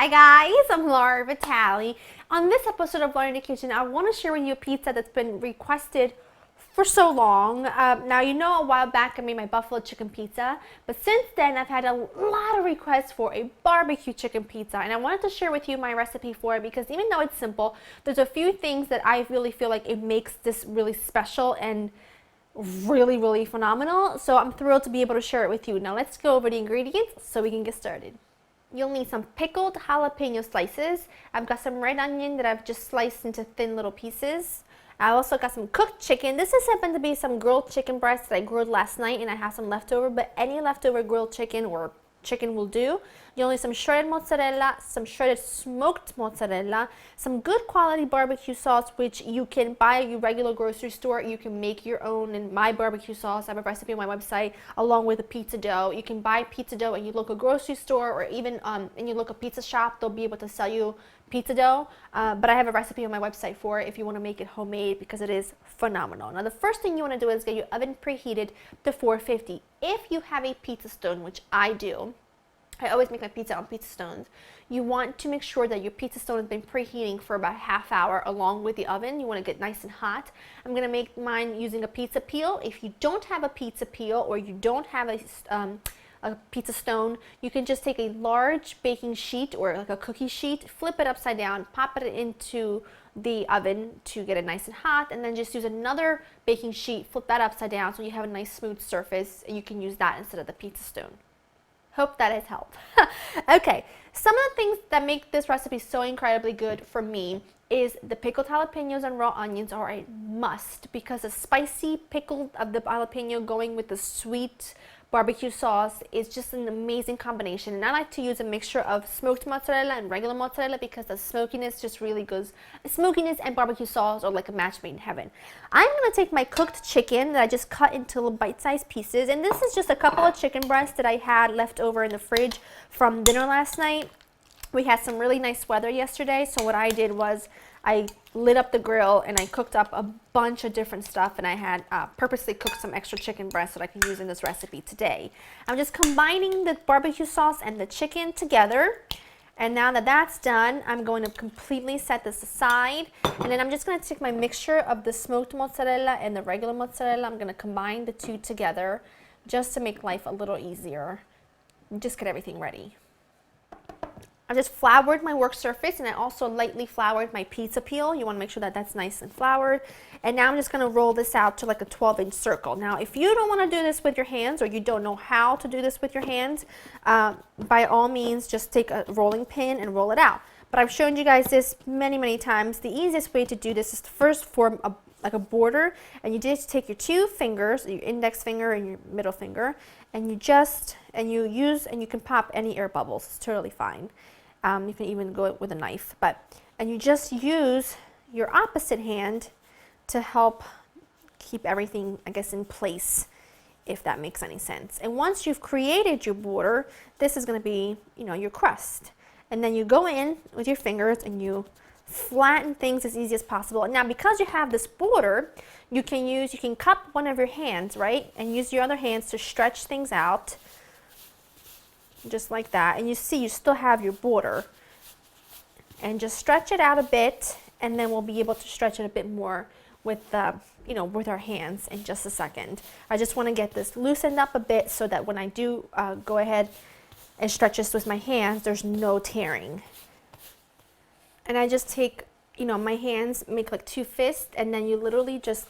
Hi guys, I'm Laura Vitale. On this episode of Laura in the Kitchen, I want to share with you a pizza that's been requested for so long. Now, you know, a while back I made my buffalo chicken pizza, but since then I've had a lot of requests for a barbecue chicken pizza, and I wanted to share with you my recipe for it because even though it's simple, there's a few things that I really feel like it makes this really special and really phenomenal. So I'm thrilled to be able to share it with you. Now let's go over the ingredients so we can get started. You'll need some pickled jalapeno slices. I've got some red onion that I've just sliced into thin little pieces. I also got some cooked chicken. This has happened to be some grilled chicken breast that I grilled last night and I have some leftover, but any leftover grilled chicken or chicken will do. You'll need some shredded mozzarella, some shredded smoked mozzarella, some good quality barbecue sauce, which you can buy at your regular grocery store. You can make your own. And my barbecue sauce, I have a recipe on my website along with a pizza dough. You can buy pizza dough at your local grocery store or even in your local pizza shop. They'll be able to sell you pizza dough, but I have a recipe on my website for it if you want to make it homemade because it is phenomenal. Now the first thing you want to do is get your oven preheated to 450. If you have a pizza stone, which I do, I always make my pizza on pizza stones. You want to make sure that your pizza stone has been preheating for about a half hour along with the oven. You want to get nice and hot. I'm going to make mine using a pizza peel. If you don't have a pizza peel or you don't have a pizza stone, you can just take a large baking sheet or like a cookie sheet, flip it upside down, pop it into the oven to get it nice and hot, and then just use another baking sheet, flip that upside down so you have a nice smooth surface, and you can use that instead of the pizza stone. Hope that has helped. Okay, some of the things that make this recipe so incredibly good for me is the pickled jalapenos and raw onions are a must because the spicy pickle of the jalapeno going with the sweet barbecue sauce is just an amazing combination. And I like to use a mixture of smoked mozzarella and regular mozzarella because the smokiness just really goes. Smokiness and barbecue sauce are like a match made in heaven. I'm going to take my cooked chicken that I just cut into little bite-sized pieces, and this is just a couple of chicken breasts that I had left over in the fridge from dinner last night. We had some really nice weather yesterday, so what I did was I lit up the grill and I cooked up a bunch of different stuff, and I had purposely cooked some extra chicken breast that I can use in this recipe today. I'm just combining the barbecue sauce and the chicken together, and now that that's done, I'm going to completely set this aside, and then I'm just going to take my mixture of the smoked mozzarella and the regular mozzarella. I'm going to combine the two together just to make life a little easier. Just get everything ready. I just floured my work surface, and I also lightly floured my pizza peel. You want to make sure that that's nice and floured. And now I'm just going to roll this out to like a 12-inch circle. Now, if you don't want to do this with your hands or you don't know how to do this with your hands, by all means, just take a rolling pin and roll it out. But I've shown you guys this many times. The easiest way to do this is to first form like a border, and you just take your two fingers, your index finger and your middle finger, and you can pop any air bubbles. It's totally fine. You can even go with a knife, and you just use your opposite hand to help keep everything, I guess, in place, if that makes any sense. And once you've created your border, this is going to be, your crust. And then you go in with your fingers and you flatten things as easy as possible. And now, because you have this border, you can cup one of your hands, right, and use your other hands to stretch things out. Just like that, and you see you still have your border, and just stretch it out a bit, and then we'll be able to stretch it a bit more with with our hands in just a second. I just want to get this loosened up a bit so that when I do go ahead and stretch this with my hands, there's no tearing. And I just take, my hands, make like two fists, and then you literally just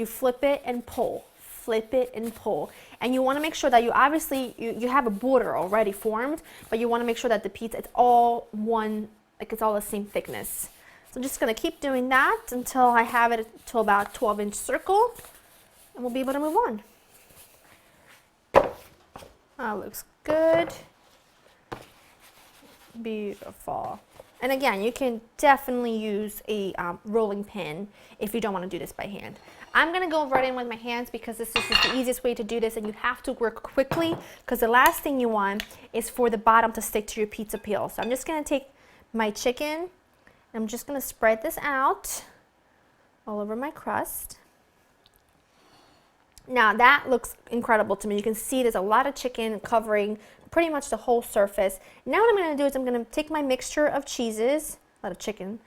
flip it and pull. Flip it and pull, and you want to make sure that you have a border already formed, but you want to make sure that the pizza, it's all one, like it's all the same thickness. So I'm just going to keep doing that until I have it to about a 12-inch circle, and we'll be able to move on. That looks good. Beautiful. And again, you can definitely use a rolling pin if you don't want to do this by hand. I'm going to go right in with my hands because this is just the easiest way to do this, and you have to work quickly because the last thing you want is for the bottom to stick to your pizza peel. So I'm just going to take my chicken, and I'm just going to spread this out all over my crust. Now that looks incredible to me. You can see there's a lot of chicken covering pretty much the whole surface. Now what I'm going to do is I'm going to take my mixture of cheeses, a lot of chicken,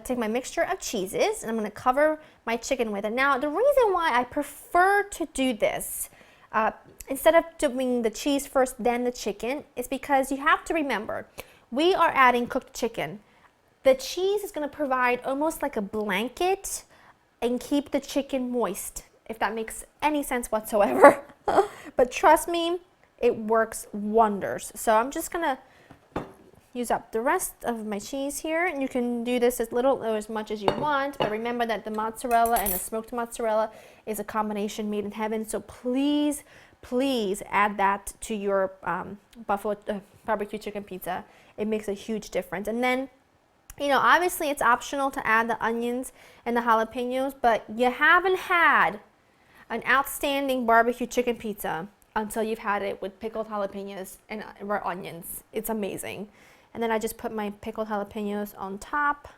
take my mixture of cheeses, and I'm going to cover my chicken with it. Now the reason why I prefer to do this, instead of doing the cheese first then the chicken, is because you have to remember, we are adding cooked chicken. The cheese is going to provide almost like a blanket and keep the chicken moist, if that makes any sense whatsoever. But trust me, it works wonders. So I'm just going to use up the rest of my cheese here, and you can do this as little or as much as you want, but remember that the mozzarella and the smoked mozzarella is a combination made in heaven, so please add that to your buffalo barbecue chicken pizza. It makes a huge difference. And then, you know, obviously it's optional to add the onions and the jalapenos, but you haven't had an outstanding barbecue chicken pizza until you've had it with pickled jalapenos and raw onions. It's amazing. And then I just put my pickled jalapenos on top,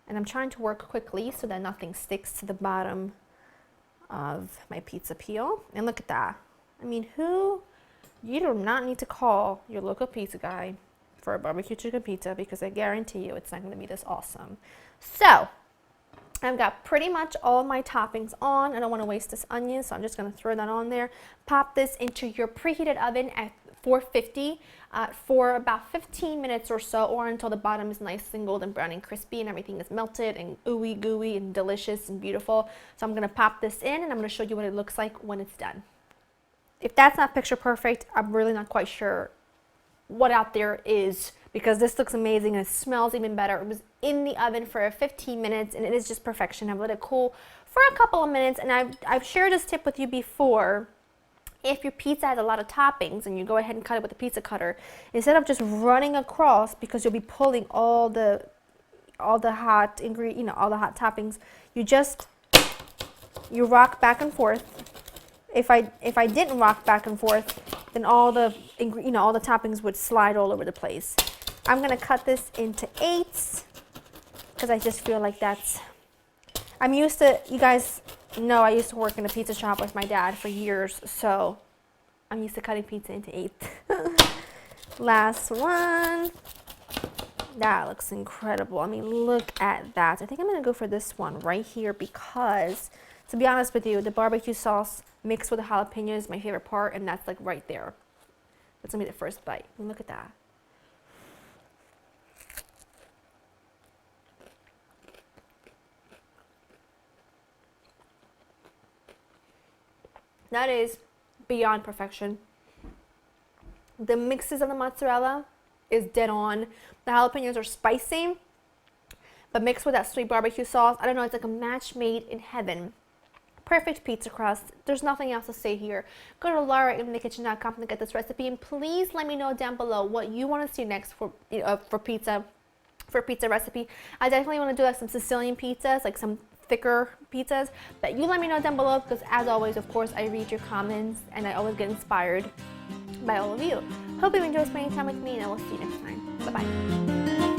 and I'm trying to work quickly so that nothing sticks to the bottom of my pizza peel. And look at that. I mean, you do not need to call your local pizza guy for a barbecue chicken pizza, because I guarantee you it's not going to be this awesome. So I've got pretty much all my toppings on. I don't want to waste this onion, so I'm just going to throw that on there. Pop this into your preheated oven at 450 for about 15 minutes or so, or until the bottom is nice and golden brown and crispy and everything is melted and ooey gooey and delicious and beautiful. So I'm going to pop this in, and I'm going to show you what it looks like when it's done. If that's not picture perfect, I'm really not quite sure what out there is, because this looks amazing and it smells even better. It was in the oven for 15 minutes and it is just perfection. I've let it cool for a couple of minutes, and I've shared this tip with you before. If your pizza has a lot of toppings and you go ahead and cut it with a pizza cutter, instead of just running across, because you'll be pulling all the hot ingredient, you know, all the hot toppings, you rock back and forth. If I didn't rock back and forth, then all the toppings would slide all over the place. I'm gonna cut this into 8s because I just feel like I'm used to, you guys know I used to work in a pizza shop with my dad for years, so I'm used to cutting pizza into 8s. Last one. That looks incredible. I mean, look at that. I think I'm gonna go for this one right here, because to be honest with you, the barbecue sauce mixed with the jalapeno is my favorite part, and that's like right there. That's gonna be the first bite. And look at that. That is beyond perfection. The mixes of the mozzarella is dead on. The jalapenos are spicy, but mixed with that sweet barbecue sauce, I don't know, it's like a match made in heaven. Perfect pizza crust. There's nothing else to say here. Go to laurainthekitchen.com to get this recipe, and please let me know down below what you want to see next for pizza recipe. I definitely want to do like some Sicilian pizzas, like some thicker pizzas, but you let me know down below, because as always, of course, I read your comments and I always get inspired by all of you. Hope you enjoy spending time with me, and I will see you next time. Bye bye.